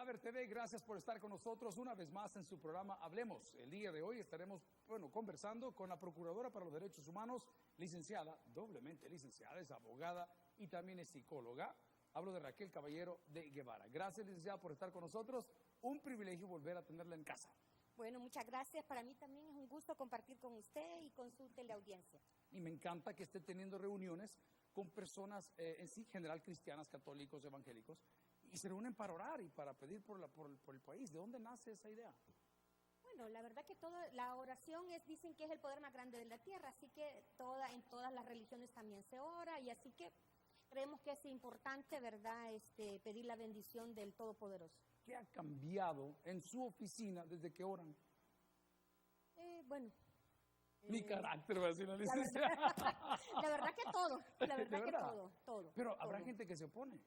Saber TV, gracias por estar con nosotros una vez más en su programa Hablemos. El día de hoy estaremos, conversando con la Procuradora para los Derechos Humanos, licenciada, doblemente licenciada, es abogada y también es psicóloga. Hablo de Raquel Caballero de Guevara. Gracias, licenciada, por estar con nosotros. Un privilegio volver a tenerla en casa. Bueno, muchas gracias. Para mí también es un gusto compartir con usted y con su teleaudiencia. Y me encanta que esté teniendo reuniones con personas en sí, general cristianas, católicos, evangélicos, y se reúnen para orar y para pedir por el país. ¿De dónde nace esa idea? Bueno, la verdad que la oración dicen que es el poder más grande de la tierra, así que en todas las religiones también se ora, y así que creemos que es importante, ¿verdad?, pedir la bendición del Todopoderoso. ¿Qué ha cambiado en su oficina desde que oran? Mi carácter, va a decir la licenciada. La verdad que todo, todo. Pero habrá todo. gente que se opone.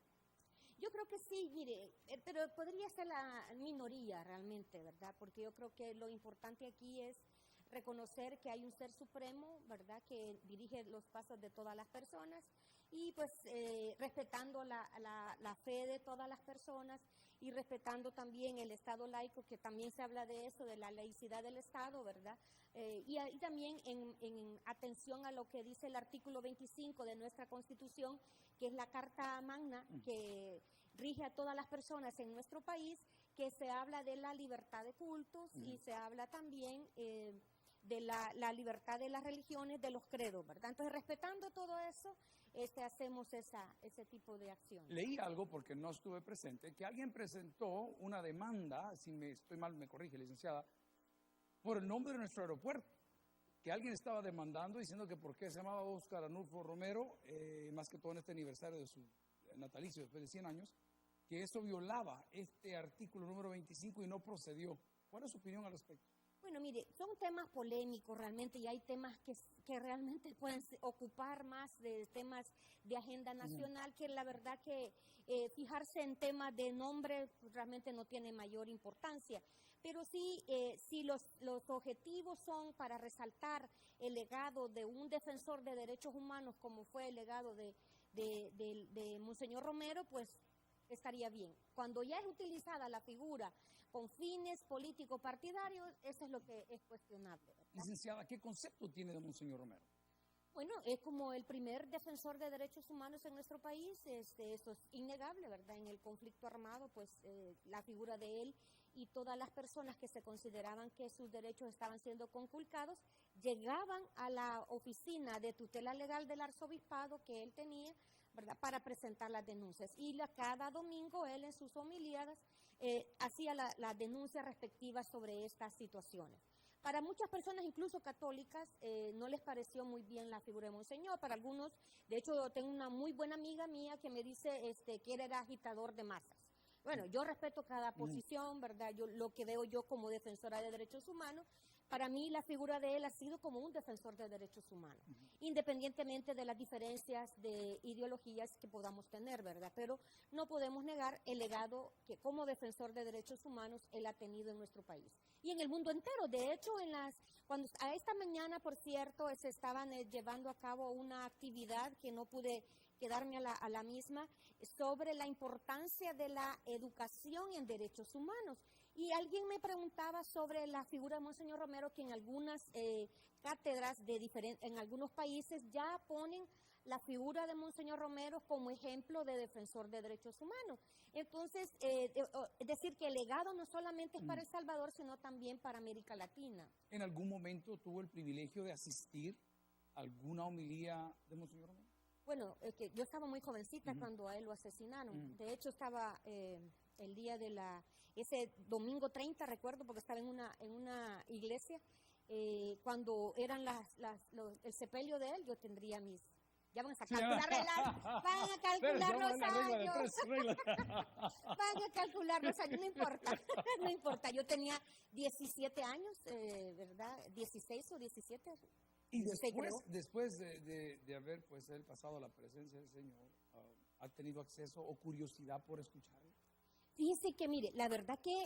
Yo creo que sí, mire, pero podría ser la minoría realmente, ¿verdad? Porque yo creo que lo importante aquí es reconocer que hay un ser supremo, ¿verdad?, que dirige los pasos de todas las personas, y pues respetando la fe de todas las personas y respetando también el Estado laico, que también se habla de eso, de la laicidad del Estado, ¿verdad? Y también en atención a lo que dice el artículo 25 de nuestra Constitución, que es la Carta Magna, que rige a todas las personas en nuestro país, que se habla de la libertad de cultos y se habla también de la libertad de las religiones, de los credos, ¿verdad? Entonces, respetando todo eso, hacemos ese tipo de acción. Leí algo, porque no estuve presente, que alguien presentó una demanda, si me estoy mal me corrige, licenciada, por el nombre de nuestro aeropuerto, que alguien estaba demandando diciendo que por qué se llamaba Óscar Arnulfo Romero, más que todo en este aniversario de su natalicio después de 100 años, que eso violaba este artículo número 25 y no procedió. ¿Cuál es su opinión al respecto? Bueno, mire, son temas polémicos realmente, y hay temas que realmente pueden ocupar más de temas de agenda nacional, que la verdad que fijarse en temas de nombre realmente no tiene mayor importancia. Pero sí, si los objetivos son para resaltar el legado de un defensor de derechos humanos, como fue el legado de Monseñor Romero, pues estaría bien. Cuando ya es utilizada la figura con fines políticos partidarios, eso es lo que es cuestionable, ¿verdad? Licenciada, ¿qué concepto tiene de Monseñor Romero? Bueno, es como el primer defensor de derechos humanos en nuestro país, eso es innegable, ¿verdad? En el conflicto armado, pues la figura de él y todas las personas que se consideraban que sus derechos estaban siendo conculcados, llegaban a la oficina de tutela legal del arzobispado que él tenía, ¿verdad?, para presentar las denuncias. Y cada domingo él en sus homilías hacía la denuncia respectiva sobre estas situaciones. Para muchas personas, incluso católicas, no les pareció muy bien la figura de Monseñor. Para algunos, de hecho, yo tengo una muy buena amiga mía que me dice que él era agitador de masas. Bueno, yo respeto cada posición, ¿verdad? Lo que veo yo como defensora de derechos humanos, para mí la figura de él ha sido como un defensor de derechos humanos, independientemente de las diferencias de ideologías que podamos tener, ¿verdad? Pero no podemos negar el legado que como defensor de derechos humanos él ha tenido en nuestro país y en el mundo entero. De hecho, cuando a esta mañana, por cierto, se estaban llevando a cabo una actividad que no pude quedarme a la misma, sobre la importancia de la educación en derechos humanos. Y alguien me preguntaba sobre la figura de Monseñor Romero, que en algunas cátedras en algunos países ya ponen la figura de Monseñor Romero como ejemplo de defensor de derechos humanos. Entonces, es decir, que el legado no solamente es para El Salvador, sino también para América Latina. ¿En algún momento tuvo el privilegio de asistir a alguna homilía de Monseñor Romero? Bueno, que yo estaba muy jovencita cuando a él lo asesinaron. De hecho, estaba el día de ese domingo 30, recuerdo, porque estaba en una iglesia, cuando eran el sepelio de él. Yo tendría ya van a calcular los años, van a calcular los años, no importa, no importa. Yo tenía 17 años, ¿verdad? 16 o 17. Y después de haber pues él pasado la presencia del Señor, ¿ha tenido acceso o curiosidad por escucharlo? Fíjese que, mire, la verdad que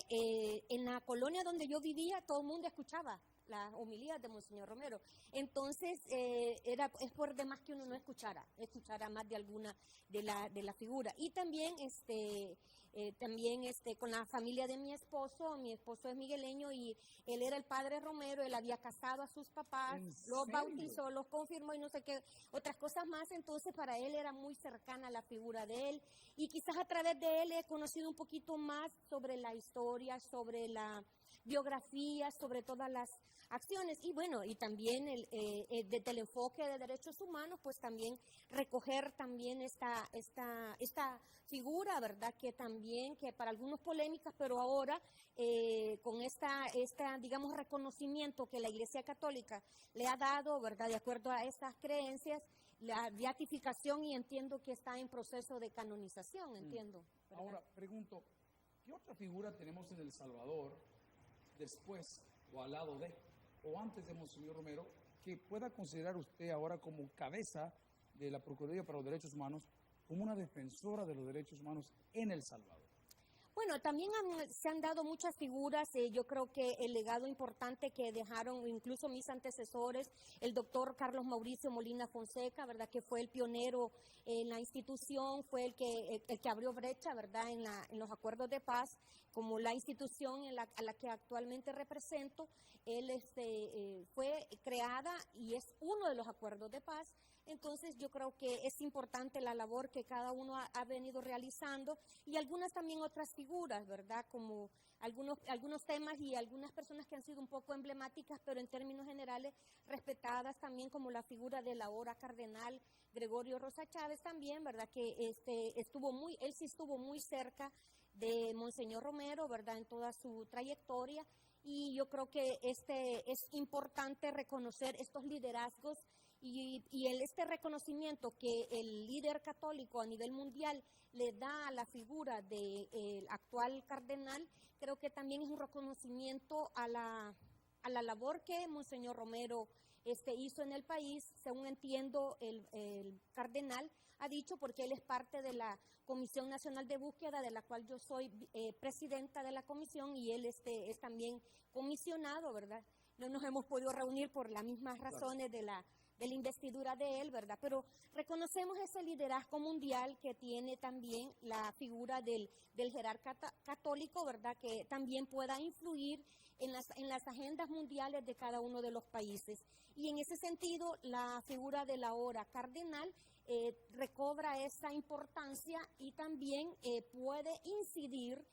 en la colonia donde yo vivía, todo el mundo escuchaba las homilías de Monseñor Romero. Entonces, es por demás que uno no escuchara más de alguna de la figura. Y también, con la familia de mi esposo es migueleño y él era el padre Romero, él había casado a sus papás, los bautizó, los confirmó y no sé qué, otras cosas más. Entonces, para él era muy cercana la figura de él, y quizás a través de él he conocido un poquito más sobre la historia, sobre la biografía, sobre todas las acciones. Y bueno, y también desde el enfoque de derechos humanos, pues también recoger también esta figura, ¿verdad? Que para algunos polémicas, pero ahora con digamos, reconocimiento que la Iglesia Católica le ha dado, ¿verdad? De acuerdo a estas creencias, la beatificación, y entiendo que está en proceso de canonización, entiendo. ¿Verdad? Ahora, pregunto, ¿qué otra figura tenemos en El Salvador después o al lado de, o antes de Monseñor Romero, que pueda considerar usted ahora como cabeza de la Procuraduría para los Derechos Humanos, como una defensora de los derechos humanos en El Salvador? Bueno, también se han dado muchas figuras. Yo creo que el legado importante que dejaron incluso mis antecesores, el doctor Carlos Mauricio Molina Fonseca, ¿verdad? Que fue el pionero en la institución, fue el que abrió brecha, ¿verdad? En los acuerdos de paz, como la institución a la que actualmente represento. Él fue creada y es uno de los acuerdos de paz. Entonces yo creo que es importante la labor que cada uno ha venido realizando, y algunas también otras figuras, ¿verdad? Como algunos temas y algunas personas que han sido un poco emblemáticas, pero en términos generales respetadas también, como la figura del ahora cardenal Gregorio Rosa Chávez también, ¿verdad? Que él sí estuvo muy cerca de Monseñor Romero, ¿verdad? En toda su trayectoria. Y yo creo que es importante reconocer estos liderazgos y este reconocimiento que el líder católico a nivel mundial le da a la figura del actual cardenal. Creo que también es un reconocimiento a la labor que Monseñor Romero hizo en el país. Según entiendo, el cardenal ha dicho, porque él es parte de la Comisión Nacional de Búsqueda, de la cual yo soy presidenta de la comisión, y él es también comisionado, ¿verdad? No nos hemos podido reunir por las mismas razones de la investidura de él, ¿verdad? Pero reconocemos ese liderazgo mundial que tiene también la figura del jerarca católico, ¿verdad? Que también pueda influir en las agendas mundiales de cada uno de los países. Y en ese sentido, la figura del ahora cardenal recobra esa importancia, y también puede incidir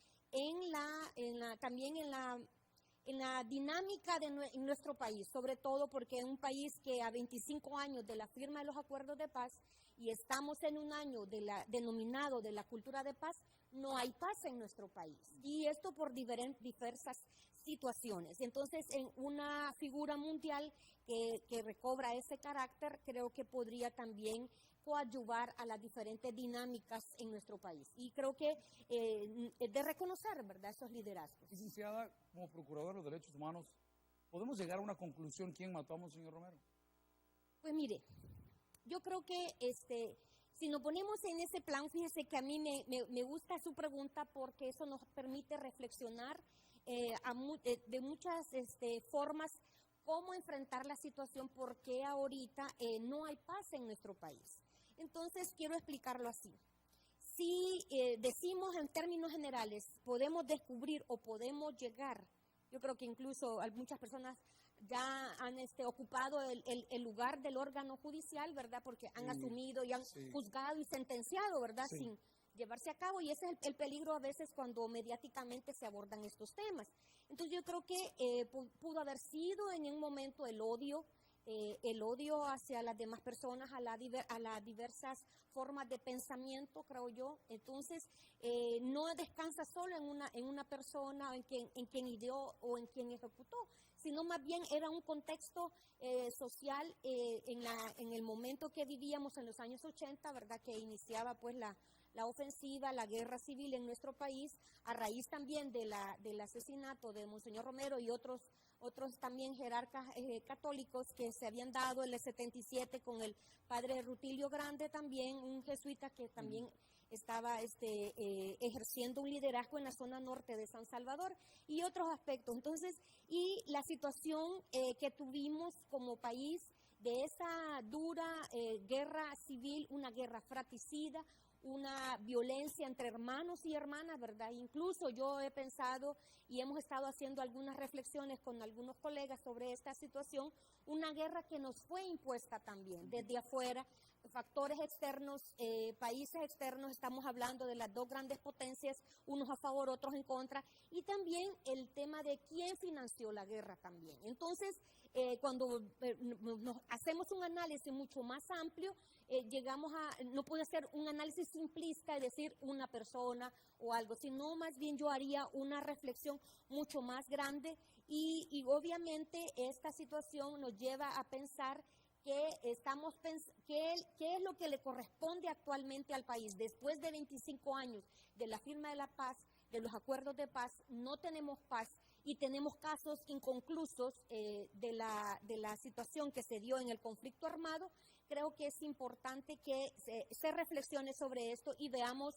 también en la dinámica de nuestro país, sobre todo porque es un país que a 25 años de la firma de los acuerdos de paz, y estamos en un año denominado de la cultura de paz, no hay paz en nuestro país, y esto por diversas situaciones. Entonces, en una figura mundial que recobra ese carácter, creo que podría también coadyuvar a las diferentes dinámicas en nuestro país. Y creo que es de reconocer, ¿verdad?, esos liderazgos. Licenciada, como procuradora de los derechos humanos, ¿podemos llegar a una conclusión quién mató a Monseñor Romero? Pues mire, yo creo que si nos ponemos en ese plan, fíjese que a mí me gusta su pregunta, porque eso nos permite reflexionar de muchas formas cómo enfrentar la situación, porque ahorita no hay paz en nuestro país. Entonces, quiero explicarlo así. Si decimos en términos generales, podemos descubrir o podemos llegar, yo creo que incluso muchas personas ya han ocupado el lugar del órgano judicial, ¿verdad? Porque han asumido y han juzgado y sentenciado, ¿verdad? Sí. Sin llevarse a cabo, y ese es el peligro a veces cuando mediáticamente se abordan estos temas. Entonces yo creo que pudo haber sido en un momento el odio hacia las demás personas, a las diversas formas de pensamiento, creo yo. Entonces, no descansa solo en una persona, en quien ideó o en quien ejecutó, sino más bien era un contexto social en el momento que vivíamos en los años 80, ¿verdad?, que iniciaba pues la ofensiva, la guerra civil en nuestro país, a raíz también del asesinato de Monseñor Romero y otros otros también jerarcas católicos que se habían dado en el 77 con el padre Rutilio Grande, también un jesuita que también estaba ejerciendo un liderazgo en la zona norte de San Salvador y otros aspectos. Entonces, y la situación que tuvimos como país de esa dura guerra civil, una guerra fratricida, una violencia entre hermanos y hermanas, ¿verdad? Incluso yo he pensado y hemos estado haciendo algunas reflexiones con algunos colegas sobre esta situación, una guerra que nos fue impuesta también desde afuera, factores externos, países externos, estamos hablando de las dos grandes potencias, unos a favor, otros en contra, y también el tema de quién financió la guerra también. Entonces, cuando nos hacemos un análisis mucho más amplio, llegamos a, no puede ser un análisis simplista y decir una persona o algo, sino más bien yo haría una reflexión mucho más grande y obviamente esta situación nos lleva a pensar qué es lo que le corresponde actualmente al país. Después de 25 años de la firma de la paz, de los acuerdos de paz, no tenemos paz y tenemos casos inconclusos de la situación que se dio en el conflicto armado. Creo que es importante que se reflexione sobre esto y veamos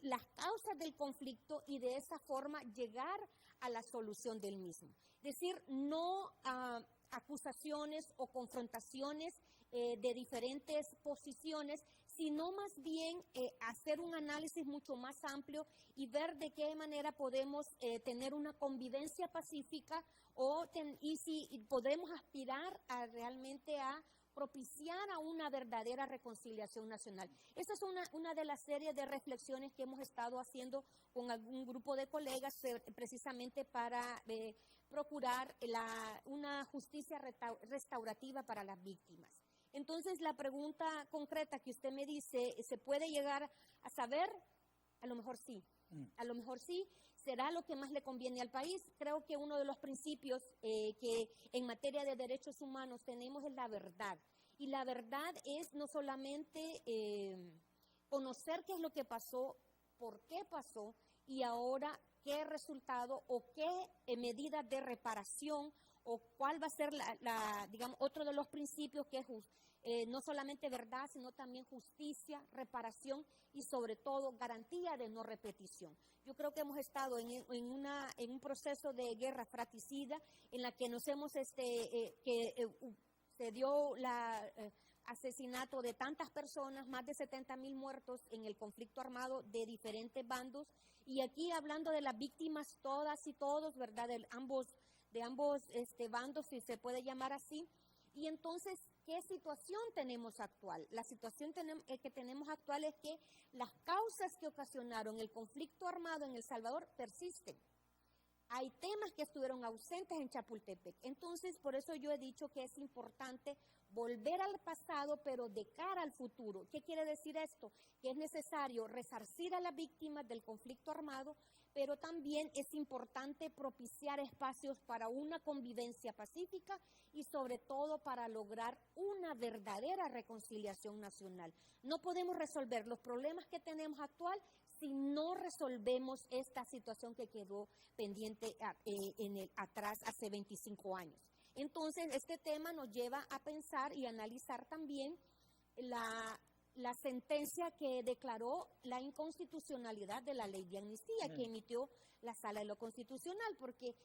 las causas del conflicto y de esa forma llegar a la solución del mismo. Es decir, no a acusaciones o confrontaciones de diferentes posiciones, sino más bien hacer un análisis mucho más amplio y ver de qué manera podemos tener una convivencia pacífica y si podemos aspirar a realmente a propiciar a una verdadera reconciliación nacional. Esa es una de las series de reflexiones que hemos estado haciendo con algún grupo de colegas precisamente para procurar una justicia restaurativa para las víctimas. Entonces, la pregunta concreta que usted me dice, ¿se puede llegar a saber? A lo mejor sí. A lo mejor sí. ¿Será lo que más le conviene al país? Creo que uno de los principios que en materia de derechos humanos tenemos es la verdad. Y la verdad es no solamente conocer qué es lo que pasó, por qué pasó y ahora qué resultado o qué medida de reparación o cuál va a ser digamos, otro de los principios que es no solamente verdad, sino también justicia, reparación y sobre todo garantía de no repetición. Yo creo que hemos estado en un proceso de guerra fratricida en la que nos hemos, se dio asesinato de tantas personas, más de 70,000 muertos en el conflicto armado de diferentes bandos, y aquí hablando de las víctimas todas y todos, ¿verdad?, de ambos bandos, si se puede llamar así. Y entonces, ¿qué situación tenemos actual? La situación que tenemos actual es que las causas que ocasionaron el conflicto armado en El Salvador persisten. Hay temas que estuvieron ausentes en Chapultepec. Entonces, por eso yo he dicho que es importante volver al pasado, pero de cara al futuro. ¿Qué quiere decir esto? Que es necesario resarcir a las víctimas del conflicto armado, pero también es importante propiciar espacios para una convivencia pacífica y sobre todo para lograr una verdadera reconciliación nacional. No podemos resolver los problemas que tenemos actual si no resolvemos esta situación que quedó pendiente atrás hace 25 años. Entonces, este tema nos lleva a pensar y analizar también la sentencia que declaró la inconstitucionalidad de la ley de amnistía que emitió la Sala de lo Constitucional, porque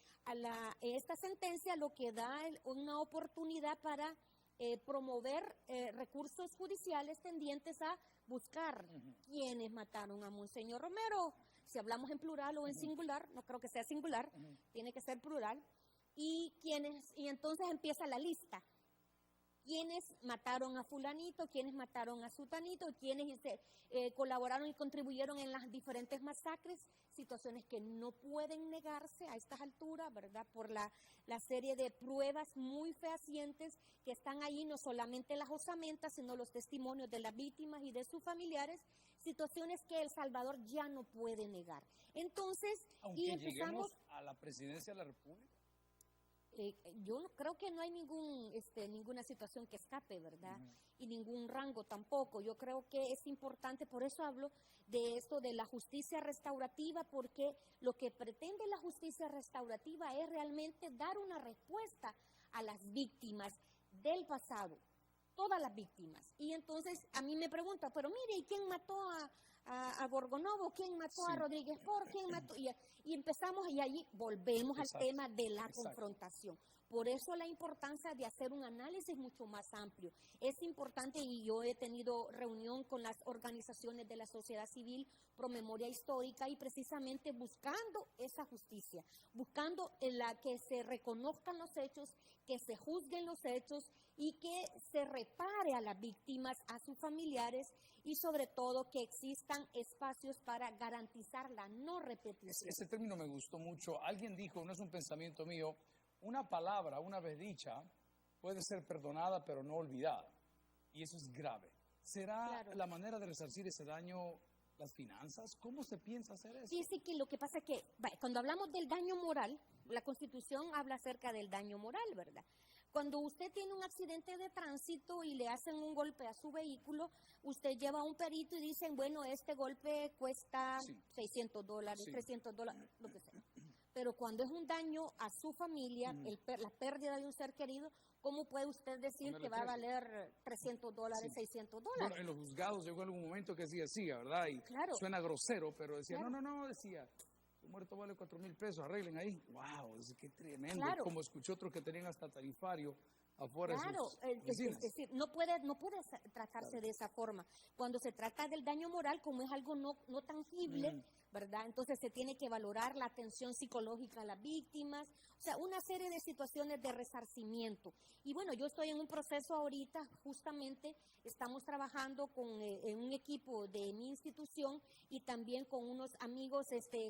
esta sentencia lo que da una oportunidad para promover recursos judiciales tendientes a buscar quienes mataron a Monseñor Romero, si hablamos en plural o en singular, no creo que sea singular, tiene que ser plural, y entonces empieza la lista. Quiénes mataron a fulanito, quiénes mataron a sutanito, quiénes colaboraron y contribuyeron en las diferentes masacres, situaciones que no pueden negarse a estas alturas, ¿verdad? Por la serie de pruebas muy fehacientes que están ahí, no solamente las osamentas, sino los testimonios de las víctimas y de sus familiares, situaciones que El Salvador ya no puede negar. Entonces, aunque lleguemos a la presidencia de la República. yo creo que no hay ninguna situación que escape, ¿verdad? Y ningún rango tampoco. Yo creo que es importante, por eso hablo de esto de la justicia restaurativa, porque lo que pretende la justicia restaurativa es realmente dar una respuesta a las víctimas del pasado, todas las víctimas. Y entonces a mí me preguntan, pero mire, ¿y quién mató a Borgonovo? ¿Quién mató a Rodríguez Ford? ¿Quién mató? Y empezamos, y allí volvemos al tema de la confrontación. Por eso la importancia de hacer un análisis mucho más amplio. Es importante, y yo he tenido reunión con las organizaciones de la sociedad civil pro memoria histórica, y precisamente buscando esa justicia, buscando en la que se reconozcan los hechos, que se juzguen los hechos y que se repare a las víctimas, a sus familiares, y sobre todo que existan espacios para garantizar la no repetición. Ese término me gustó mucho. Alguien dijo, no es un pensamiento mío, una palabra una vez dicha puede ser perdonada pero no olvidada. Y eso es grave. ¿Será la manera de resarcir ese daño las finanzas? ¿Cómo se piensa hacer eso? Sí, que lo que pasa es que cuando hablamos del daño moral, la Constitución habla acerca del daño moral, ¿verdad? Cuando usted tiene un accidente de tránsito y le hacen un golpe a su vehículo, usted lleva a un perito y dicen, bueno, este golpe cuesta $600, $300, lo que sea. Pero cuando es un daño a su familia, la pérdida de un ser querido, ¿cómo puede usted decir que va a valer $300, $600? Bueno, en los juzgados llegó algún momento que decía sí, ¿verdad? Y suena grosero, pero decía, no, decía, tu muerto vale $4,000, arreglen ahí. ¡Wow! Qué tremendo. Como escuché otros que tenían hasta tarifario afuera de sus es decir, no puede tratarse de esa forma. Cuando se trata del daño moral, como es algo no tangible, ¿verdad? Entonces se tiene que valorar la atención psicológica a las víctimas, o sea, una serie de situaciones de resarcimiento. Y bueno, yo estoy en un proceso ahorita, justamente estamos trabajando en un equipo de mi institución y también con unos amigos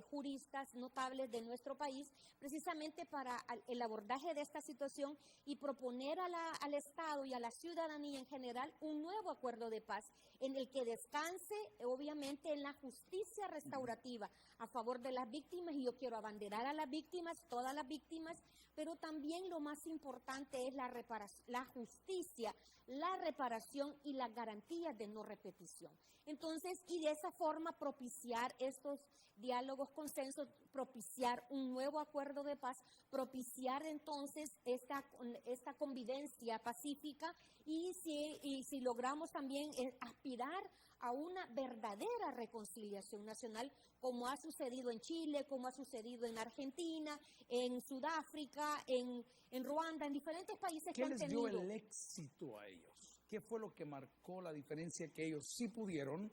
juristas notables de nuestro país, precisamente para el abordaje de esta situación y proponer al Estado y a la ciudadanía en general un nuevo acuerdo de paz en el que descanse, obviamente, en la justicia restaurativa a favor de las víctimas, y yo quiero abanderar a las víctimas, todas las víctimas, pero también lo más importante es la justicia, la reparación y las garantías de no repetición. Entonces, y de esa forma propiciar estos diálogos, consensos, propiciar un nuevo acuerdo de paz, propiciar entonces esta convivencia pacífica, y si logramos también aspirar a una verdadera reconciliación nacional, como ha sucedido en Chile, como ha sucedido en Argentina, en Sudáfrica, en Ruanda, en diferentes países que han tenido. ¿Qué les dio el éxito a ellos? ¿Qué fue lo que marcó la diferencia, que ellos sí pudieron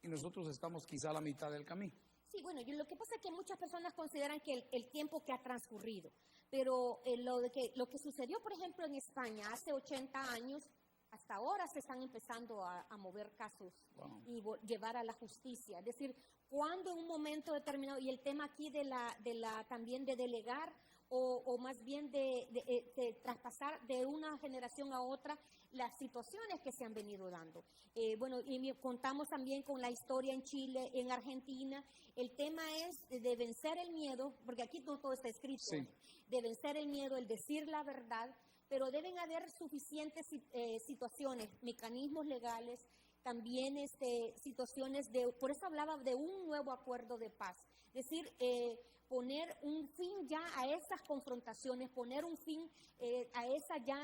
y nosotros estamos quizá a la mitad del camino? Sí, bueno, lo que pasa es que muchas personas consideran que el tiempo que ha transcurrido, pero lo que sucedió, por ejemplo, en España hace 80 años, hasta ahora se están empezando a mover casos y llevar a la justicia. Es decir, cuando en un momento determinado, y el tema aquí también de delegar o más bien de traspasar de una generación a otra las situaciones que se han venido dando. Bueno, y contamos también con la historia en Chile, en Argentina. El tema es de vencer el miedo, porque aquí no todo está escrito, de vencer el miedo, el decir la verdad, pero deben haber suficientes situaciones, mecanismos legales, también situaciones por eso hablaba de un nuevo acuerdo de paz, es decir, poner un fin ya a esas confrontaciones, poner un fin a esas ya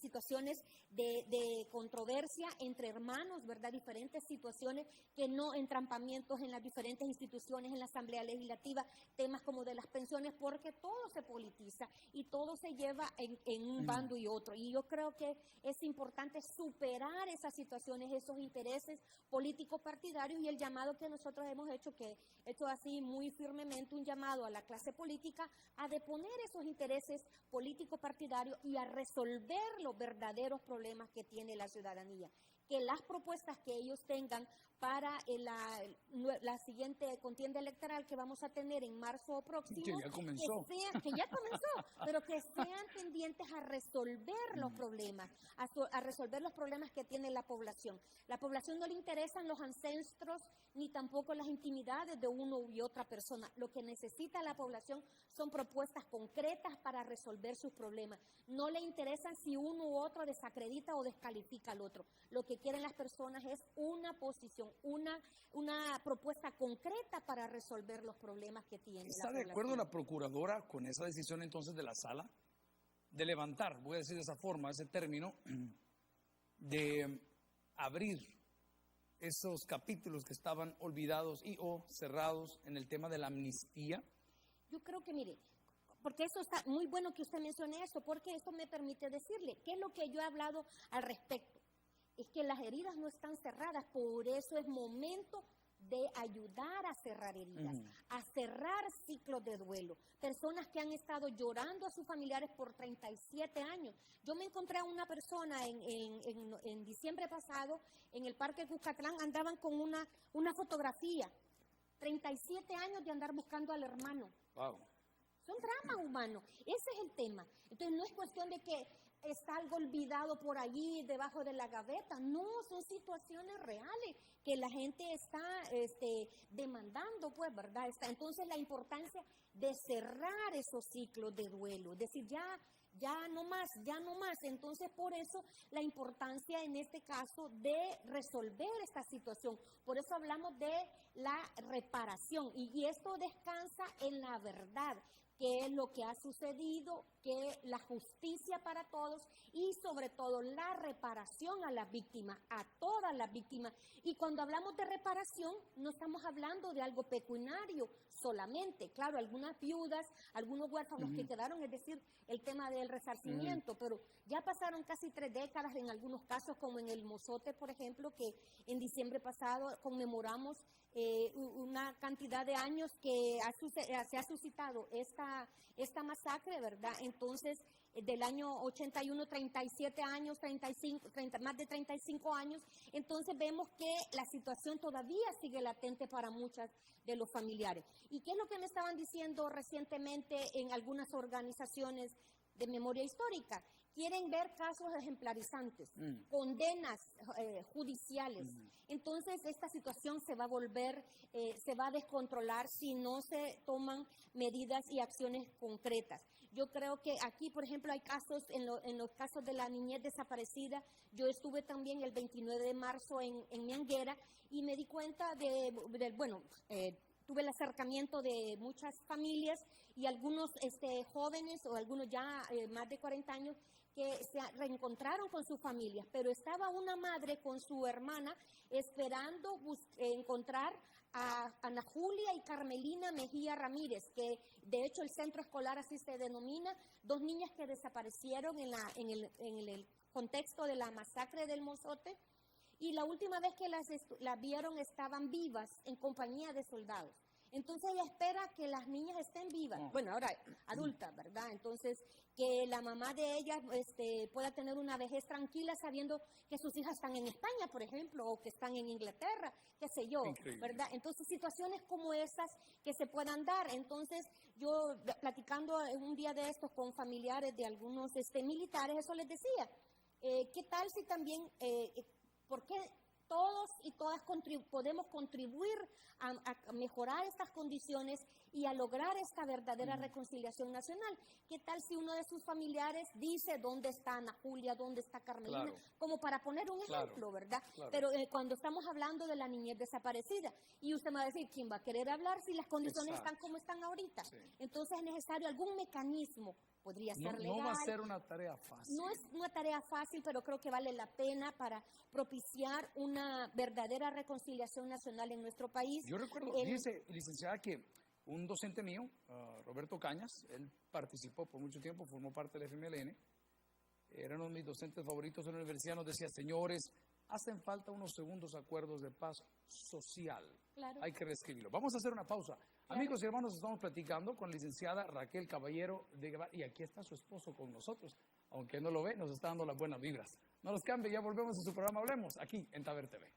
situaciones de controversia entre hermanos, ¿verdad? Diferentes situaciones, que no entrampamientos en las diferentes instituciones, en la Asamblea Legislativa, temas como de las pensiones, porque todo se politiza y todo se lleva en un bando y otro. Y yo creo que es importante superar esas situaciones, esos intereses políticos partidarios, y el llamado que nosotros hemos hecho así muy firmemente, un llamado a la clase política a deponer esos intereses políticos partidarios y a resolver los verdaderos problemas que tiene la ciudadanía, que las propuestas que ellos tengan para la siguiente contienda electoral que vamos a tener en marzo próximo, Que ya comenzó. Que ya comenzó, pero que sean tendientes a resolver los problemas, a resolver los problemas que tiene la población. La población no le interesan los ancestros ni tampoco las intimidades de uno u otra persona. Lo que necesita la población son propuestas concretas para resolver sus problemas. No le interesan si uno u otro desacredita o descalifica al otro. Lo que quieren las personas es una posición, una propuesta concreta para resolver los problemas que tiene la población. ¿Está de acuerdo la procuradora con esa decisión entonces de la sala? De levantar, voy a decir de esa forma, ese término, de abrir esos capítulos que estaban olvidados y o cerrados en el tema de la amnistía. Yo creo que, mire, porque eso está muy bueno que usted mencione eso, porque esto me permite decirle qué es lo que yo he hablado al respecto. Es que las heridas no están cerradas, por eso es momento de ayudar a cerrar heridas, a cerrar ciclos de duelo. Personas que han estado llorando a sus familiares por 37 años. Yo me encontré a una persona en diciembre pasado en el Parque Cuscatlán, andaban con una fotografía, 37 años de andar buscando al hermano. Wow. Son dramas humanos, ese es el tema. Entonces no es cuestión de que está algo olvidado por allí debajo de la gaveta, no, son situaciones reales que la gente está demandando, pues, ¿verdad? Entonces la importancia de cerrar esos ciclos de duelo, decir ya no más, ya no más. Entonces, por eso la importancia en este caso de resolver esta situación. Por eso hablamos de la reparación y esto descansa en la verdad, qué es lo que ha sucedido, que la justicia para todos y sobre todo la reparación a las víctimas, a todas las víctimas. Y cuando hablamos de reparación, no estamos hablando de algo pecuniario solamente. Claro, algunas viudas, algunos huérfanos que quedaron, es decir, el tema del resarcimiento, pero ya pasaron casi 3 décadas en algunos casos, como en el Mozote, por ejemplo, que en diciembre pasado conmemoramos una cantidad de años que se ha suscitado esta masacre, ¿verdad? Entonces, del año 81, 37 años, 35, más de 35 años, entonces vemos que la situación todavía sigue latente para muchas de los familiares. ¿Y qué es lo que me estaban diciendo recientemente en algunas organizaciones de memoria histórica? Quieren ver casos ejemplarizantes, condenas judiciales. Entonces, esta situación se va a volver, se va a descontrolar si no se toman medidas y acciones concretas. Yo creo que aquí, por ejemplo, hay casos, en los casos de la niñez desaparecida. Yo estuve también el 29 de marzo en Mianguera y me di cuenta tuve el acercamiento de muchas familias y algunos jóvenes o algunos ya más de 40 años que se reencontraron con sus familias, pero estaba una madre con su hermana esperando encontrar a Ana Julia y Carmelina Mejía Ramírez, que de hecho el centro escolar así se denomina, 2 niñas que desaparecieron en el contexto de la masacre del Mozote, y la última vez que las vieron estaban vivas en compañía de soldados. Entonces ella espera que las niñas estén vivas, bueno, ahora adultas, ¿verdad? Entonces, que la mamá de ellas pueda tener una vejez tranquila sabiendo que sus hijas están en España, por ejemplo, o que están en Inglaterra, qué sé yo, Increíble. ¿verdad? Entonces, situaciones como esas que se puedan dar. Entonces, yo platicando un día de estos con familiares de algunos militares, eso les decía, ¿qué tal si también, por qué todos y todas podemos contribuir a mejorar estas condiciones y a lograr esta verdadera reconciliación nacional? ¿Qué tal si uno de sus familiares dice dónde está Ana Julia, dónde está Carmelina? Claro. Como para poner un ejemplo, ¿verdad? Claro. Pero cuando estamos hablando de la niñez desaparecida, y usted me va a decir, ¿quién va a querer hablar si las condiciones Exacto. están como están ahorita? Sí. Entonces es necesario algún mecanismo, podría ser legal. No va a ser una tarea fácil. No es una tarea fácil, pero creo que vale la pena para propiciar una verdadera reconciliación nacional en nuestro país. Yo recuerdo, fíjese, licenciada, que un docente mío, Roberto Cañas, él participó por mucho tiempo, formó parte del FMLN, era uno de mis docentes favoritos en la universidad, nos decía, señores, hacen falta unos segundos acuerdos de paz social. Claro. Hay que reescribirlo. Vamos a hacer una pausa. Amigos y hermanos, estamos platicando con la licenciada Raquel Caballero de Guevara, y aquí está su esposo con nosotros. Aunque no lo ve, nos está dando las buenas vibras. No nos cambie, ya volvemos a su programa Hablemos, aquí en Taber TV.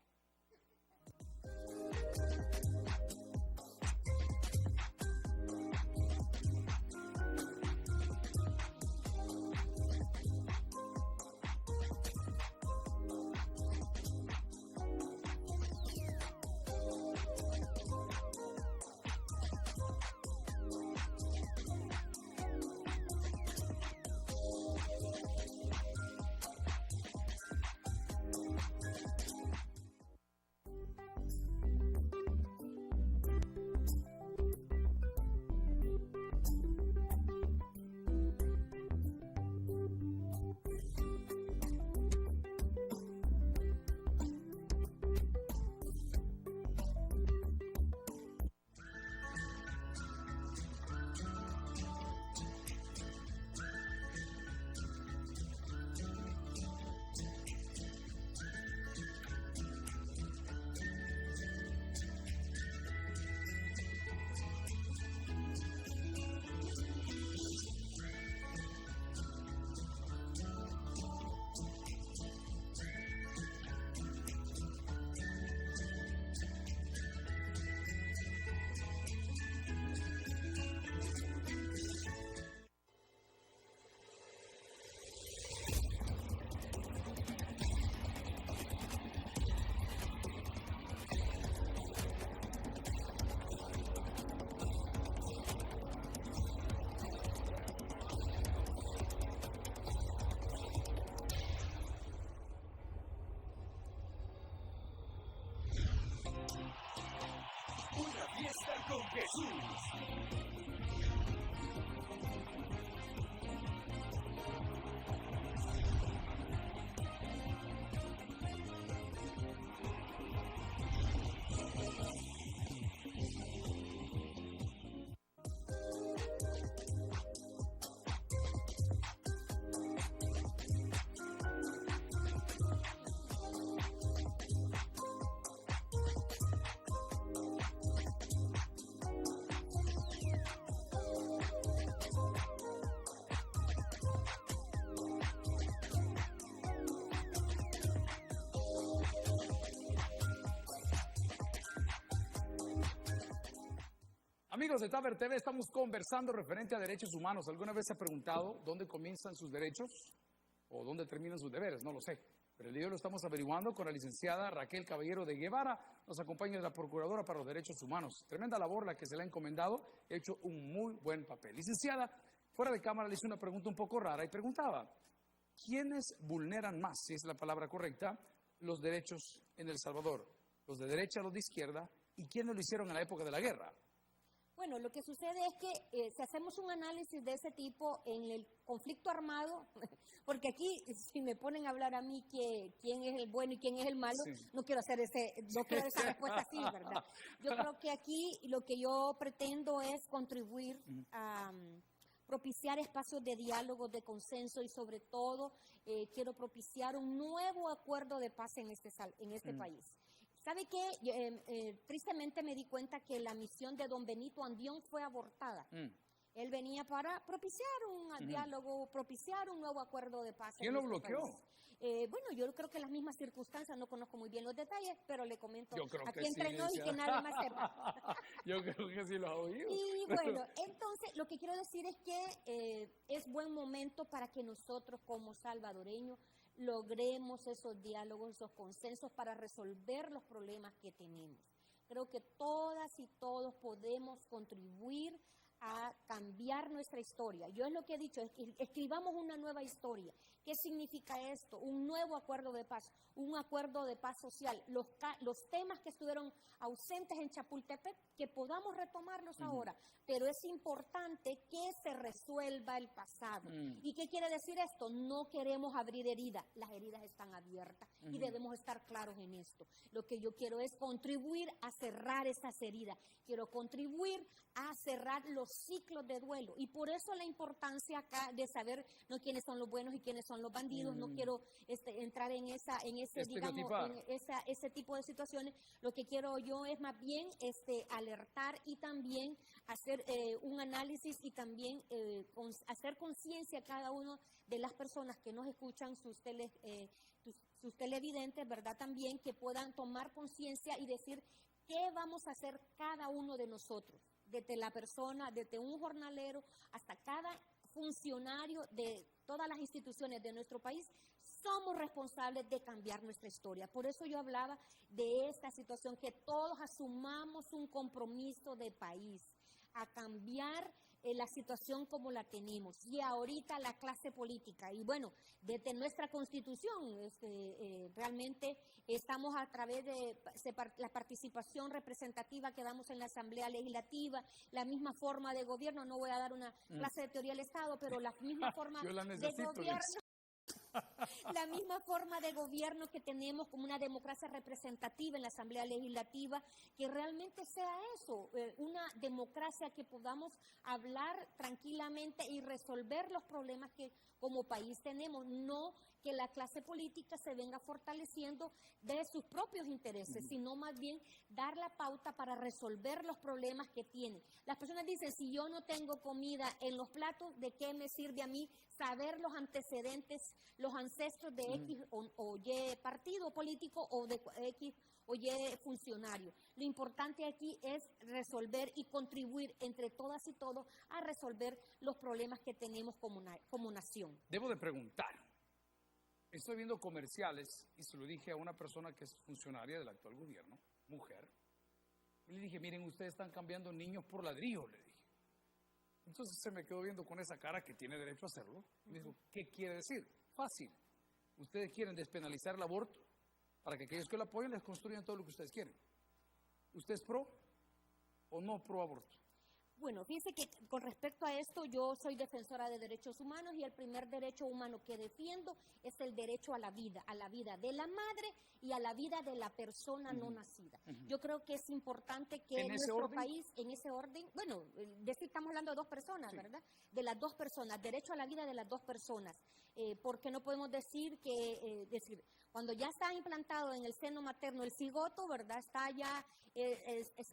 Con Jesús. Amigos de Taber TV, estamos conversando referente a derechos humanos. ¿Alguna vez se ha preguntado dónde comienzan sus derechos o dónde terminan sus deberes? No lo sé. Pero el día de hoy lo estamos averiguando con la licenciada Raquel Caballero de Guevara. Nos acompaña la Procuradora para los Derechos Humanos. Tremenda labor la que se le ha encomendado. Ha hecho un muy buen papel. Licenciada, fuera de cámara le hice una pregunta un poco rara y preguntaba, ¿quiénes vulneran más, si es la palabra correcta, los derechos en El Salvador? ¿Los de derecha, los de izquierda? ¿Y quiénes lo hicieron en la época de la guerra? Bueno, lo que sucede es que si hacemos un análisis de ese tipo en el conflicto armado, porque aquí si me ponen a hablar a mí que quién es el bueno y quién es el malo, sí. no quiero esa respuesta así, ¿verdad? Yo creo que aquí lo que yo pretendo es contribuir a propiciar espacios de diálogo, de consenso y sobre todo quiero propiciar un nuevo acuerdo de paz en este país. ¿Sabe qué? Tristemente me di cuenta que la misión de don Benito Andión fue abortada. Él venía para propiciar un diálogo, propiciar un nuevo acuerdo de paz. ¿Quién lo bloqueó? Bueno, yo creo que las mismas circunstancias, no conozco muy bien los detalles, pero le comento aquí sí, entre nos y que nadie más sepa. Yo creo que sí lo ha oído. Y bueno, entonces lo que quiero decir es que es buen momento para que nosotros como salvadoreños logremos esos diálogos, esos consensos para resolver los problemas que tenemos. Creo que todas y todos podemos contribuir a cambiar nuestra historia. Yo es lo que he dicho, es que escribamos una nueva historia. ¿Qué significa esto? Un nuevo acuerdo de paz, un acuerdo de paz social. Los temas que estuvieron ausentes en Chapultepec, que podamos retomarlos ahora, pero es importante que se resuelva el pasado. ¿Y qué quiere decir esto? No queremos abrir heridas, las heridas están abiertas y debemos estar claros en esto. Lo que yo quiero es contribuir a cerrar esas heridas, quiero contribuir a cerrar los ciclos de duelo. Y por eso la importancia acá de saber no quiénes son los buenos y quiénes son los bandidos. No quiero entrar en ese tipo de situaciones. Lo que quiero yo es más bien alertar y también hacer un análisis y también hacer conciencia a cada uno de las personas que nos escuchan, sus televidentes, ¿verdad? También que puedan tomar conciencia y decir qué vamos a hacer cada uno de nosotros, desde la persona, desde un jornalero hasta cada funcionario de todas las instituciones de nuestro país. Somos responsables de cambiar nuestra historia. Por eso yo hablaba de esta situación, que todos asumamos un compromiso de país a cambiar la situación como la tenemos. Y ahorita la clase política, y bueno, desde nuestra Constitución, realmente estamos a través de la participación representativa que damos en la Asamblea Legislativa, la misma forma de gobierno. No voy a dar una clase de teoría del Estado, pero la misma forma de gobierno. La misma forma de gobierno que tenemos como una democracia representativa en la Asamblea Legislativa, que realmente sea eso, una democracia que podamos hablar tranquilamente y resolver los problemas que como país tenemos, no que la clase política se venga fortaleciendo de sus propios intereses, sino más bien dar la pauta para resolver los problemas que tienen. Las personas dicen, si yo no tengo comida en los platos, ¿de qué me sirve a mí saber los antecedentes, los ancestros de X o Y partido político o de X o Y funcionario? Lo importante aquí es resolver y contribuir entre todas y todos a resolver los problemas que tenemos como nación. Debo de preguntar. Estoy viendo comerciales y se lo dije a una persona que es funcionaria del actual gobierno, mujer. Y le dije, miren, ustedes están cambiando niños por ladrillos, le dije. Entonces se me quedó viendo con esa cara que tiene derecho a hacerlo. Me dijo, ¿qué quiere decir? Fácil. Ustedes quieren despenalizar el aborto para que aquellos que lo apoyen les construyan todo lo que ustedes quieren. ¿Usted es pro o no pro aborto? Bueno, fíjese que con respecto a esto, yo soy defensora de derechos humanos y el primer derecho humano que defiendo es el derecho a la vida de la madre y a la vida de la persona no nacida. Yo creo que es importante que en nuestro país, en ese orden, bueno, estamos hablando de dos personas, ¿verdad? De las dos personas, derecho a la vida de las dos personas, porque no podemos decir que, cuando ya está implantado en el seno materno el cigoto, ¿verdad? Está ya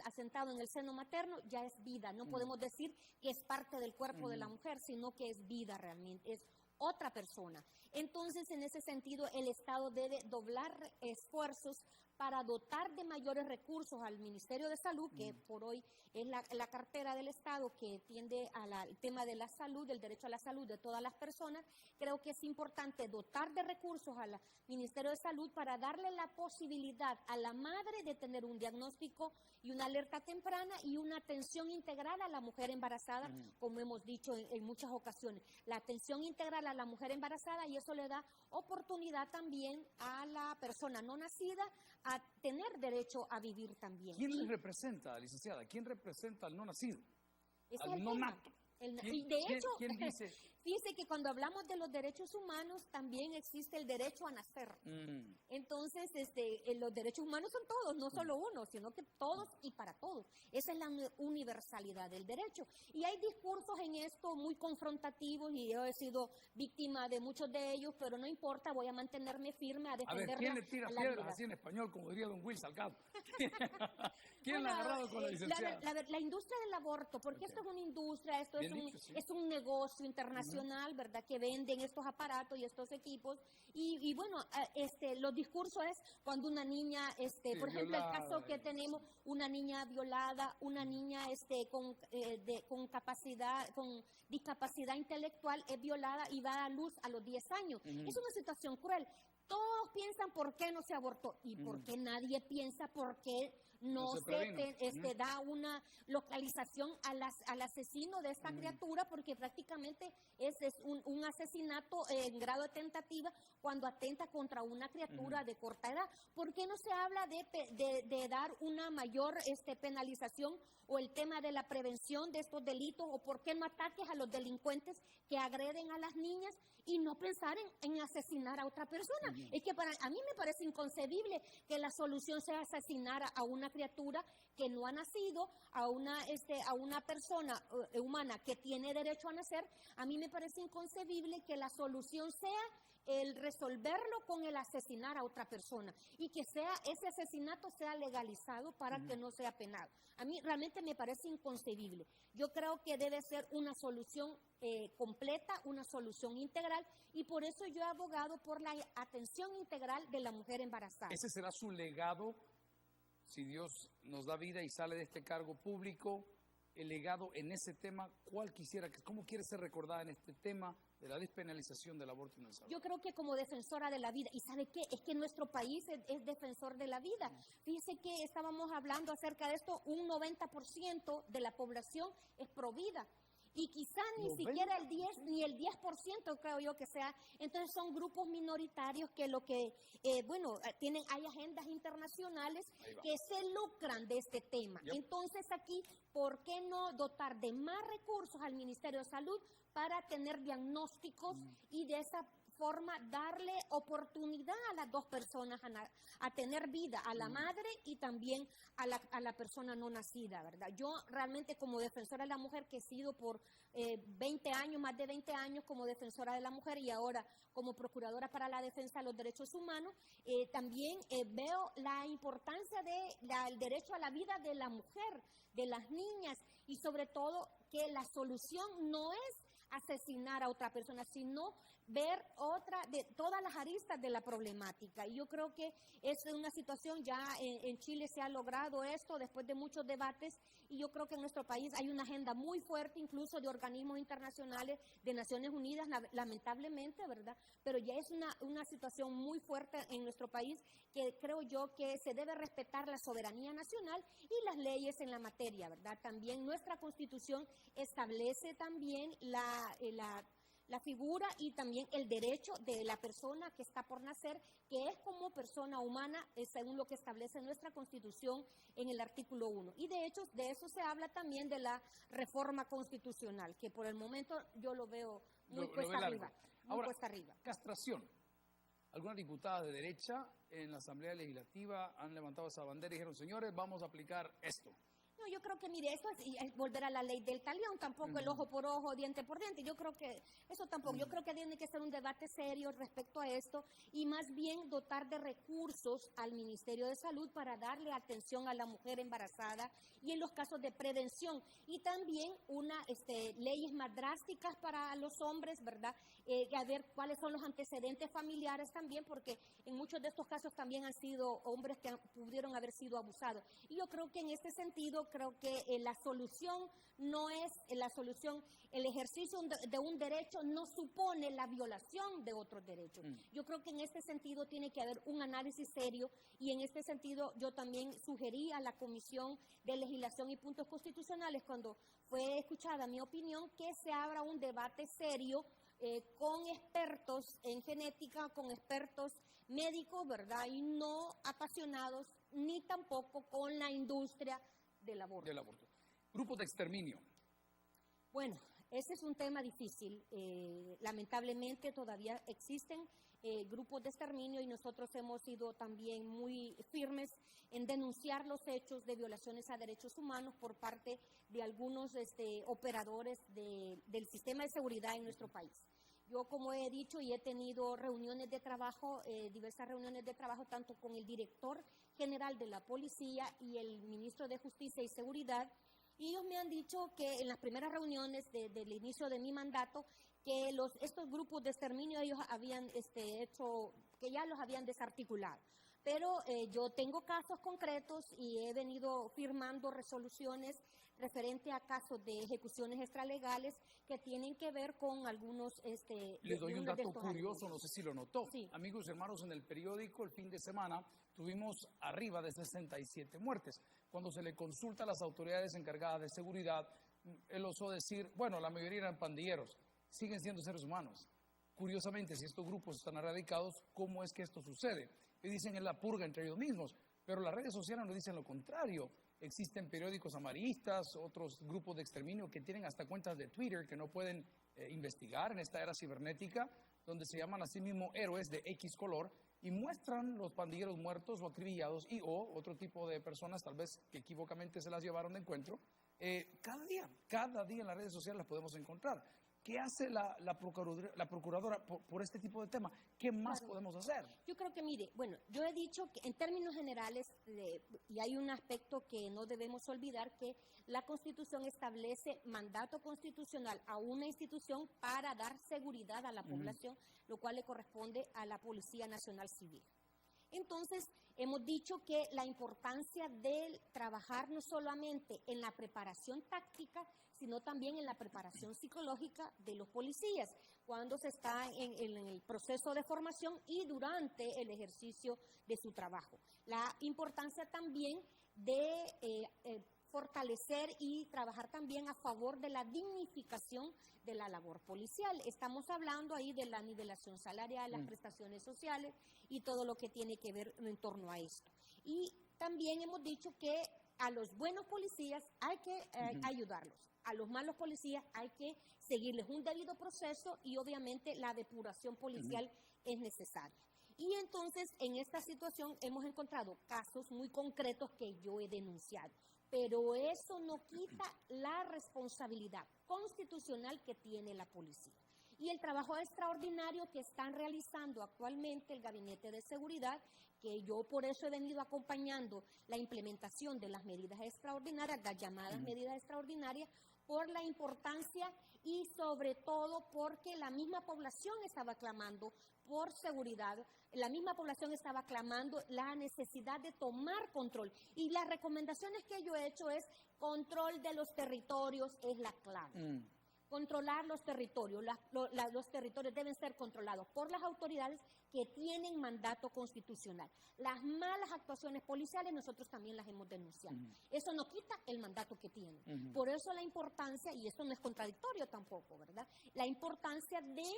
asentado en el seno materno, ya es vida. No podemos decir que es parte del cuerpo de la mujer, sino que es vida realmente, es otra persona. Entonces, en ese sentido, el Estado debe doblar esfuerzos para dotar de mayores recursos al Ministerio de Salud, que por hoy es la cartera del Estado que tiende al tema de la salud, del derecho a la salud de todas las personas. Creo que es importante dotar de recursos al Ministerio de Salud para darle la posibilidad a la madre de tener un diagnóstico y una alerta temprana y una atención integral a la mujer embarazada, como hemos dicho en muchas ocasiones. La atención integral a la mujer embarazada, y eso le da oportunidad también a la persona no nacida a tener derecho a vivir también. ¿Quién le representa, licenciada? ¿Quién representa al no nacido? Ese al no nato. Y de hecho, ¿quién dice? Fíjese que cuando hablamos de los derechos humanos también existe el derecho a nacer. Entonces, los derechos humanos son todos, no solo uno, sino que todos y para todos. Esa es la universalidad del derecho. Y hay discursos en esto muy confrontativos y yo he sido víctima de muchos de ellos, pero no importa, voy a mantenerme firme a defender la vida. ¿Quién le tira piedras así en español, como diría don Will Salgado? ¿Quién la ha agarrado con la licenciada? La industria del aborto, porque esto es una industria, esto es un negocio internacional, ¿verdad? Que venden estos aparatos y estos equipos. Y bueno, los discursos es cuando una niña, por ejemplo, el caso que tenemos, una niña violada, una niña con discapacidad intelectual es violada y va a luz a los 10 años. Es una situación cruel. Todos piensan por qué no se abortó y por qué nadie piensa por qué no se da una localización al asesino de esta criatura, porque prácticamente es un asesinato en grado de tentativa cuando atenta contra una criatura de corta edad. ¿Por qué no se habla de dar una mayor penalización o el tema de la prevención de estos delitos, o por qué no ataques a los delincuentes que agreden a las niñas y no pensar en asesinar a otra persona? Es que a mí me parece inconcebible que la solución sea asesinar a una criatura que no ha nacido, a una persona humana que tiene derecho a nacer, a mí me parece inconcebible que la solución sea el resolverlo con el asesinar a otra persona y que ese asesinato sea legalizado para que no sea penado. A mí realmente me parece inconcebible. Yo creo que debe ser una solución completa, una solución integral, y por eso yo he abogado por la atención integral de la mujer embarazada. ¿Ese será su legado si Dios nos da vida y sale de este cargo público? El legado en ese tema, ¿cómo quiere ser recordada en este tema de la despenalización del aborto en El Salvador? Yo creo que como defensora de la vida, y ¿sabe qué? Es que nuestro país es defensor de la vida. Fíjese que estábamos hablando acerca de esto, un 90% de la población es pro vida. Y quizá ni siquiera el 10% creo yo que sea. Entonces son grupos minoritarios que hay agendas internacionales que se lucran de este tema. Yep. Entonces aquí, ¿por qué no dotar de más recursos al Ministerio de Salud para tener diagnósticos y de esa forma darle oportunidad a las dos personas a tener vida, a la madre y también a la persona no nacida, ¿verdad? Yo realmente como defensora de la mujer, que he sido por 20 años, más de 20 años como defensora de la mujer y ahora como procuradora para la defensa de los derechos humanos, también veo la importancia del derecho a la vida de la mujer, de las niñas, y sobre todo que la solución no es asesinar a otra persona, sino ver de todas las aristas de la problemática. Y yo creo que es una situación, ya en Chile se ha logrado esto después de muchos debates, y yo creo que en nuestro país hay una agenda muy fuerte, incluso de organismos internacionales, de Naciones Unidas, lamentablemente, ¿verdad? Pero ya es una situación muy fuerte en nuestro país, que creo yo que se debe respetar la soberanía nacional y las leyes en la materia, ¿verdad? También nuestra Constitución establece también la figura y también el derecho de la persona que está por nacer, que es como persona humana, según lo que establece nuestra Constitución en el artículo 1. Y de hecho, de eso se habla también de la reforma constitucional, que por el momento yo lo veo muy cuesta arriba. Ahora, castración. Algunas diputadas de derecha en la Asamblea Legislativa han levantado esa bandera y dijeron, señores, vamos a aplicar esto. No, yo creo que, mire, esto es volver a la ley del talión, tampoco el ojo por ojo, diente por diente. Yo creo que eso tampoco. Yo creo que tiene que ser un debate serio respecto a esto y más bien dotar de recursos al Ministerio de Salud para darle atención a la mujer embarazada y en los casos de prevención. Y también leyes más drásticas para los hombres, ¿verdad? A ver cuáles son los antecedentes familiares también, porque en muchos de estos casos también han sido hombres que pudieron haber sido abusados. Y yo creo que en este sentido, creo que la solución no es la solución, el ejercicio de un derecho no supone la violación de otros derechos. Yo creo que en este sentido tiene que haber un análisis serio, y en este sentido yo también sugerí a la Comisión de Legislación y Puntos Constitucionales, cuando fue escuchada mi opinión, que se abra un debate serio con expertos en genética, con expertos médicos, ¿verdad? Y no apasionados, ni tampoco con la industria del aborto. Grupos de exterminio. Bueno, ese es un tema difícil. Lamentablemente todavía existen grupos de exterminio, y nosotros hemos sido también muy firmes en denunciar los hechos de violaciones a derechos humanos por parte de algunos operadores del sistema de seguridad en nuestro país. Yo, como he dicho, y he tenido reuniones de trabajo, diversas reuniones de trabajo, tanto con el director general de la policía y el ministro de Justicia y Seguridad, y ellos me han dicho que en las primeras reuniones del inicio de mi mandato, que estos grupos de exterminio ellos habían hecho, que ya los habían desarticulado. Pero yo tengo casos concretos y he venido firmando resoluciones referente a casos de ejecuciones extralegales que tienen que ver con algunos... Les doy un dato curioso, no sé si lo notó. Sí. Amigos y hermanos, en el periódico el fin de semana tuvimos arriba de 67 muertes. Cuando se le consulta a las autoridades encargadas de seguridad, él osó decir, bueno, la mayoría eran pandilleros, siguen siendo seres humanos. Curiosamente, si estos grupos están erradicados, ¿cómo es que esto sucede? Y dicen es la purga entre ellos mismos, pero las redes sociales nos dicen lo contrario. Existen periódicos amarillistas, otros grupos de exterminio que tienen hasta cuentas de Twitter que no pueden investigar en esta era cibernética, donde se llaman a sí mismos héroes de X color y muestran los pandilleros muertos o acribillados y o otro tipo de personas tal vez que equivocamente se las llevaron de encuentro. Cada día en las redes sociales las podemos encontrar. ¿Qué hace la procuradora por este tipo de temas? ¿Qué más Claro. podemos hacer? Yo creo que, mire, bueno, yo he dicho que en términos generales, y hay un aspecto que no debemos olvidar, que la Constitución establece mandato constitucional a una institución para dar seguridad a la población, lo cual le corresponde a la Policía Nacional Civil. Entonces, hemos dicho que la importancia de trabajar no solamente en la preparación táctica, sino también en la preparación psicológica de los policías, cuando se está en el proceso de formación y durante el ejercicio de su trabajo. La importancia también de fortalecer y trabajar también a favor de la dignificación de la labor policial. Estamos hablando ahí de la nivelación salarial, las prestaciones sociales y todo lo que tiene que ver en torno a esto. Y también hemos dicho que a los buenos policías hay que ayudarlos. A los malos policías hay que seguirles un debido proceso y obviamente la depuración policial es necesaria. Y entonces en esta situación hemos encontrado casos muy concretos que yo he denunciado. Pero eso no quita la responsabilidad constitucional que tiene la policía. Y el trabajo extraordinario que están realizando actualmente el Gabinete de Seguridad, que yo por eso he venido acompañando la implementación de las medidas extraordinarias, las llamadas medidas extraordinarias, por la importancia y sobre todo porque la misma población estaba clamando por seguridad, la misma población estaba clamando la necesidad de tomar control. Y las recomendaciones que yo he hecho es control de los territorios es la clave. Controlar los territorios. Los territorios deben ser controlados por las autoridades que tienen mandato constitucional. Las malas actuaciones policiales nosotros también las hemos denunciado. Eso no quita el mandato que tienen. Por eso la importancia, y esto no es contradictorio tampoco, ¿verdad? La importancia de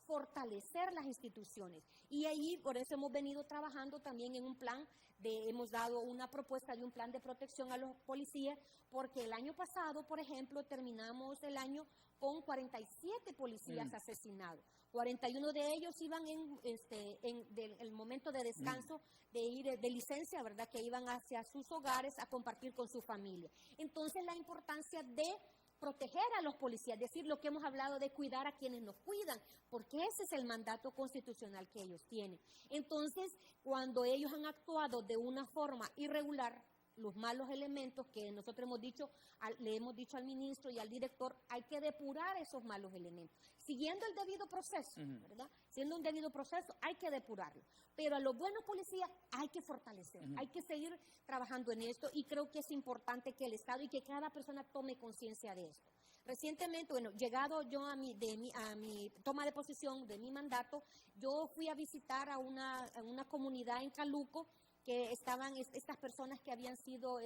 fortalecer las instituciones. Y ahí, por eso hemos venido trabajando también en un plan, hemos dado una propuesta de un plan de protección a los policías, porque el año pasado, por ejemplo, terminamos el año con 47 policías asesinados. 41 de ellos iban en el momento de descanso, de ir de licencia, ¿verdad? Que iban hacia sus hogares a compartir con su familia. Entonces, la importancia de proteger a los policías, es decir, lo que hemos hablado de cuidar a quienes nos cuidan, porque ese es el mandato constitucional que ellos tienen. Entonces, cuando ellos han actuado de una forma irregular, los malos elementos que nosotros hemos dicho, le hemos dicho al ministro y al director, hay que depurar esos malos elementos, siguiendo el debido proceso, ¿verdad? Siendo un debido proceso, hay que depurarlo. Pero a los buenos policías hay que fortalecer, hay que seguir trabajando en esto y creo que es importante que el Estado y que cada persona tome conciencia de esto. Recientemente, bueno, llegado yo a mi toma de posesión de mi mandato, yo fui a visitar a una comunidad en Caluco, que estaban estas personas que habían sido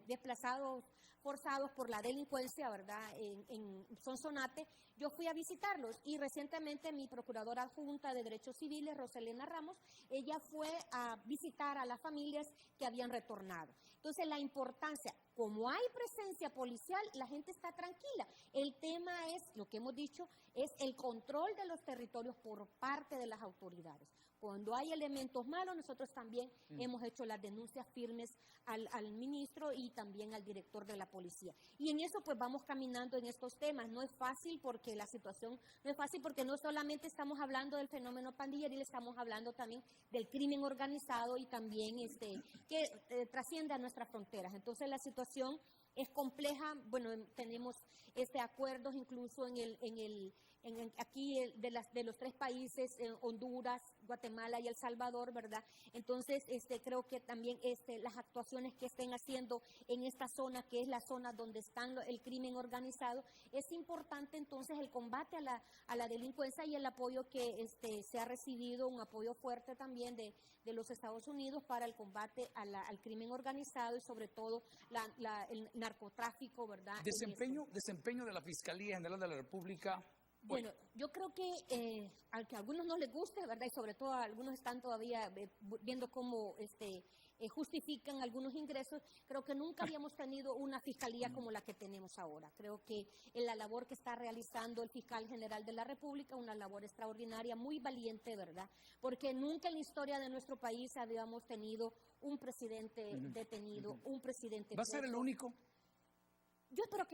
desplazados, forzados por la delincuencia, ¿verdad?, en Sonsonate. Yo fui a visitarlos y recientemente mi procuradora adjunta de Derechos Civiles, Roselena Ramos, ella fue a visitar a las familias que habían retornado. Entonces, la importancia, como hay presencia policial, la gente está tranquila. El tema es, lo que hemos dicho, es el control de los territorios por parte de las autoridades. Cuando hay elementos malos, nosotros también hemos hecho las denuncias firmes al ministro y también al director de la policía. Y en eso pues vamos caminando en estos temas. No es fácil porque la situación no es fácil porque no solamente estamos hablando del fenómeno pandilleril, estamos hablando también del crimen organizado y también que trasciende a nuestras fronteras. Entonces la situación es compleja. Bueno, tenemos acuerdos incluso aquí de los tres países, Honduras, Guatemala y El Salvador, ¿verdad? Entonces, creo que también las actuaciones que estén haciendo en esta zona, que es la zona donde está el crimen organizado, es importante entonces el combate a la delincuencia y el apoyo que se ha recibido, un apoyo fuerte también de los Estados Unidos para el combate al crimen organizado y sobre todo el narcotráfico, ¿verdad? Desempeño de la Fiscalía General de la República Bueno, yo creo que al que a algunos no les guste, ¿verdad? Y sobre todo a algunos están todavía viendo cómo justifican algunos ingresos. Creo que nunca habíamos tenido una fiscalía como la que tenemos ahora. Creo que la labor que está realizando el fiscal general de la República, una labor extraordinaria, muy valiente, ¿verdad? Porque nunca en la historia de nuestro país habíamos tenido un presidente detenido, un presidente ¿Va a ser el preso. único? Yo espero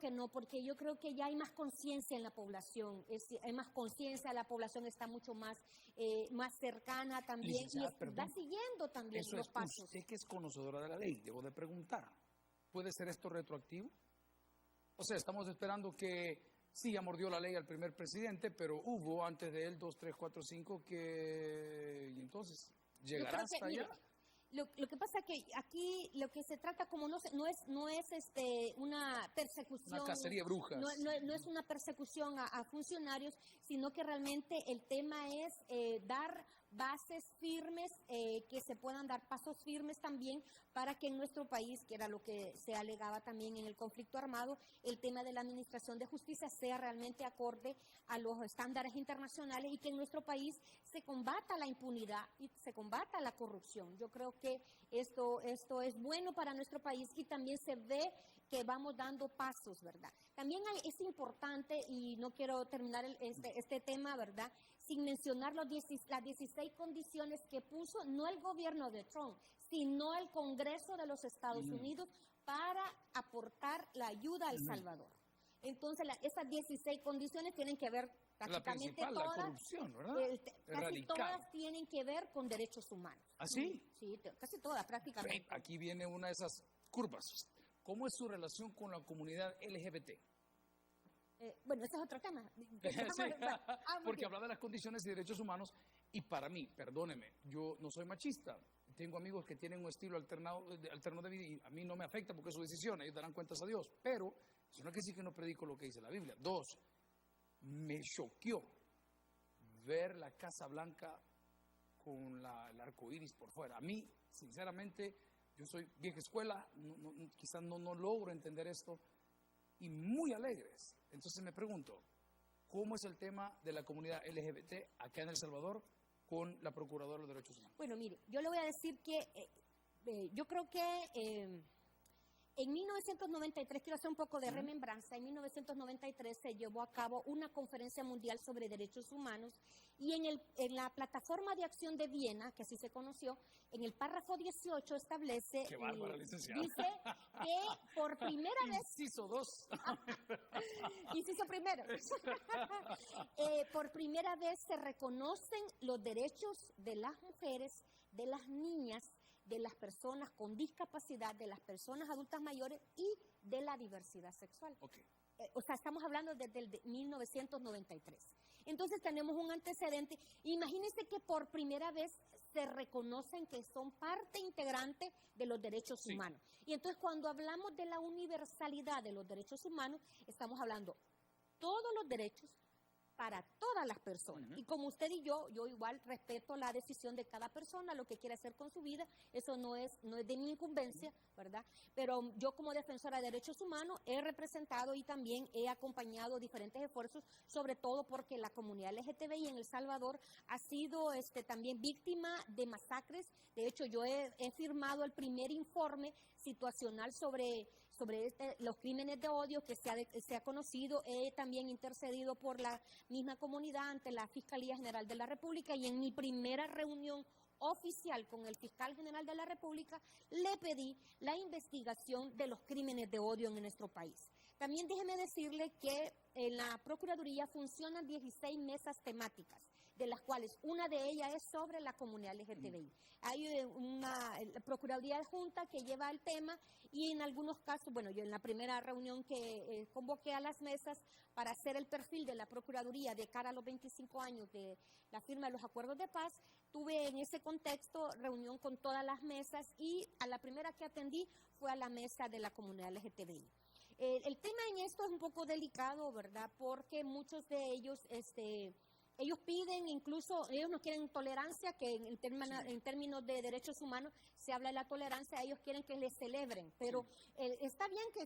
que no, porque yo creo que ya hay más conciencia en la población, hay más conciencia, la población está mucho más, más cercana también Licenciada, y perdón. va siguiendo también Eso los es pasos. usted que es conocedora de la ley, debo de preguntar. ¿Puede ser esto retroactivo? O sea, estamos esperando que sí, ya mordió la ley al primer presidente, pero hubo antes de él 2, 3, 4, 5 que... Y entonces, Yo ¿llegará creo que, hasta mire, allá? lo que pasa es que aquí lo que se trata como no es una persecución, Una cacería de brujas. no es una persecución a funcionarios, sino que realmente el tema es dar bases firmes, que se puedan dar pasos firmes también para que en nuestro país, que era lo que se alegaba también en el conflicto armado, el tema de la administración de justicia sea realmente acorde a los estándares internacionales y que en nuestro país se combata la impunidad y se combata la corrupción. Yo creo que esto es bueno para nuestro país y también se ve que vamos dando pasos, ¿verdad? También es importante, y no quiero terminar este tema, ¿verdad?, sin mencionar las 16 condiciones que puso no el gobierno de Trump, sino el Congreso de los Estados Unidos para aportar la ayuda a El Salvador. Entonces, esas 16 condiciones tienen que ver La prácticamente principal, la todas, corrupción, ¿verdad? casi Erradicar. todas tienen que ver con derechos humanos. ¿Ah, sí? Sí, casi todas prácticamente. Aquí viene una de esas curvas. ¿Cómo es su relación con la comunidad LGBT? Bueno, ese es otro tema. Sí, Muy porque bien. habla de las condiciones de derechos humanos y para mí, perdóneme, yo no soy machista. Tengo amigos que tienen un estilo alterno de vida y a mí no me afecta porque es su decisión, ellos darán cuentas a Dios. Pero eso no quiere decir que no predico lo que dice la Biblia. 2, me choqueó ver la Casa Blanca con el arco iris por fuera. A mí, sinceramente, yo soy vieja escuela, quizás no logro entender esto, y muy alegres. Entonces me pregunto, ¿cómo es el tema de la comunidad LGBT acá en El Salvador con la Procuradora de los Derechos Humanos? Bueno, mire, yo le voy a decir que yo creo que en 1993, quiero hacer un poco de remembranza, en 1993 se llevó a cabo una conferencia mundial sobre derechos humanos y en la plataforma de acción de Viena, que así se conoció, en el párrafo 18 establece, ¡Qué bárbara, licenciada! dice que por primera vez, Inciso 2. inciso primero, por primera vez se reconocen los derechos de las mujeres, de las niñas, de las personas con discapacidad, de las personas adultas mayores y de la diversidad sexual. Okay. O sea, estamos hablando desde el 1993. Entonces tenemos un antecedente. Imagínense que por primera vez se reconocen que son parte integrante de los derechos humanos. Y entonces cuando hablamos de la universalidad de los derechos humanos, estamos hablando todos los derechos para todas las personas. Y como usted y yo igual respeto la decisión de cada persona, lo que quiere hacer con su vida, eso no es de mi incumbencia, ¿verdad? Pero yo como defensora de derechos humanos he representado y también he acompañado diferentes esfuerzos, sobre todo porque la comunidad LGTBI en El Salvador ha sido también víctima de masacres. De hecho, yo he firmado el primer informe situacional sobre los crímenes de odio que se ha conocido. He también intercedido por la misma comunidad ante la Fiscalía General de la República y en mi primera reunión oficial con el fiscal general de la República le pedí la investigación de los crímenes de odio en nuestro país. También déjeme decirle que en la Procuraduría funcionan 16 mesas temáticas, de las cuales una de ellas es sobre la comunidad LGTBI. Hay una Procuraduría Adjunta que lleva el tema y en algunos casos, bueno, yo en la primera reunión que convoqué a las mesas para hacer el perfil de la Procuraduría de cara a los 25 años de la firma de los acuerdos de paz, tuve en ese contexto reunión con todas las mesas y a la primera que atendí fue a la mesa de la comunidad LGTBI. El tema en esto es un poco delicado, ¿verdad? Porque muchos de ellos Ellos piden, incluso, ellos no quieren tolerancia, que en términos de derechos humanos se habla de la tolerancia, ellos quieren que les celebren, pero está bien que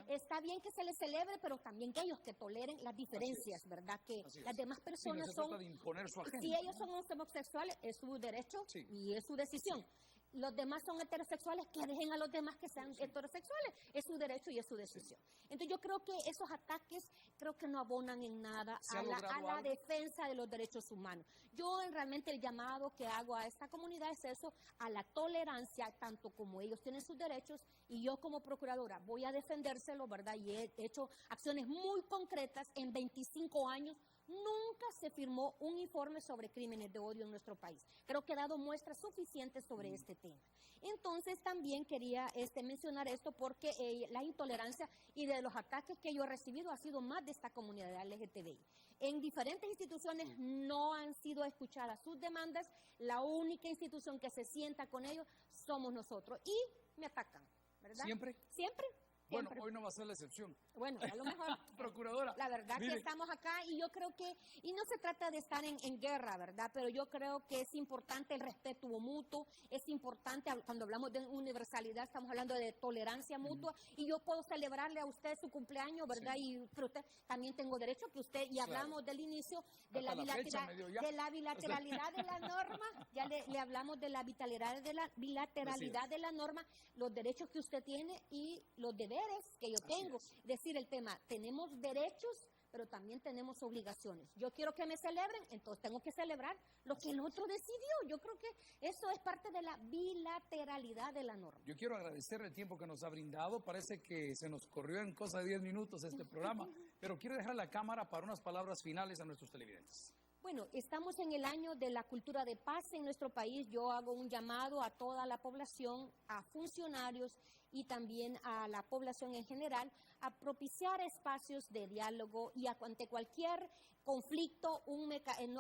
está bien que se les celebre, pero también que ellos que toleren las diferencias, ¿verdad? Que las demás personas no se trata de imponer su agenda, si ellos son homosexuales, es su derecho y es su decisión. Los demás son heterosexuales, que dejen a los demás que sean heterosexuales. Es su derecho y es su decisión. Entonces yo creo que esos ataques creo que no abonan en nada a la defensa de los derechos humanos. Yo realmente el llamado que hago a esta comunidad es eso, a la tolerancia, tanto como ellos tienen sus derechos y yo como procuradora voy a defendérselo, ¿verdad? Y he hecho acciones muy concretas en 25 años. Nunca se firmó un informe sobre crímenes de odio en nuestro país. Creo que he dado muestras suficientes sobre este tema. Entonces también quería mencionar esto porque la intolerancia y de los ataques que yo he recibido ha sido más de esta comunidad LGTBI. En diferentes instituciones no han sido escuchadas sus demandas. La única institución que se sienta con ellos somos nosotros. Y me atacan, ¿verdad? ¿Siempre? Siempre. Bueno, Siempre. hoy no va a ser la excepción. Bueno, a lo mejor. Procuradora. La verdad que estamos acá y yo creo que, y no se trata de estar en guerra, ¿verdad? Pero yo creo que es importante el respeto mutuo, es importante, cuando hablamos de universalidad, estamos hablando de tolerancia mutua, y yo puedo celebrarle a usted su cumpleaños, ¿verdad? Pero usted también tengo derecho que usted, y hablamos del inicio de la bilateralidad de la norma, ya le hablamos de la bilateralidad de la norma, los derechos que usted tiene y los deberes que yo tengo. Es decir, el tema, tenemos derechos, pero también tenemos obligaciones. Yo quiero que me celebren, entonces tengo que celebrar lo que el otro decidió. Yo creo que eso es parte de la bilateralidad de la norma. Yo quiero agradecer el tiempo que nos ha brindado. Parece que se nos corrió en cosa de 10 minutos este programa, pero quiero dejar la cámara para unas palabras finales a nuestros televidentes. Bueno, estamos en el año de la cultura de paz en nuestro país. Yo hago un llamado a toda la población, a funcionarios y también a la población en general, a propiciar espacios de diálogo y ante cualquier conflicto,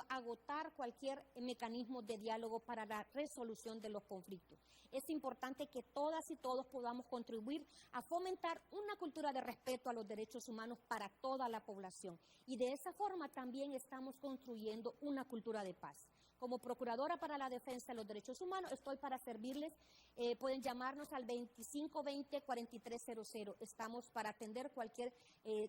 agotar cualquier mecanismo de diálogo para la resolución de los conflictos. Es importante que todas y todos podamos contribuir a fomentar una cultura de respeto a los derechos humanos para toda la población. Y de esa forma también estamos construyendo una cultura de paz. Como Procuradora para la Defensa de los Derechos Humanos, estoy para servirles. Pueden llamarnos al 2520-4300. Estamos para atender cualquier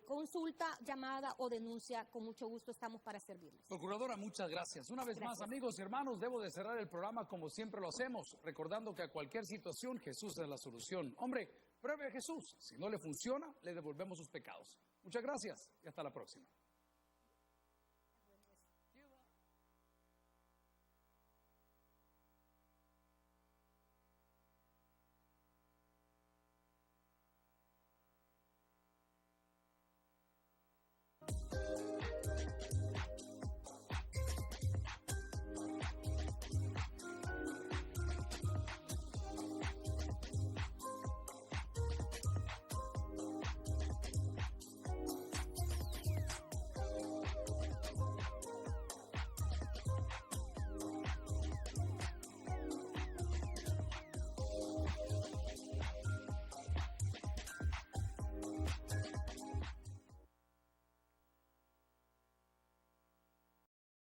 consulta, llamada o denuncia. Con mucho gusto estamos para servirles. Procuradora, muchas gracias. Una vez más, amigos y hermanos, debo de cerrar el programa como siempre lo hacemos, recordando que a cualquier situación Jesús es la solución. Hombre, pruebe a Jesús. Si no le funciona, le devolvemos sus pecados. Muchas gracias y hasta la próxima.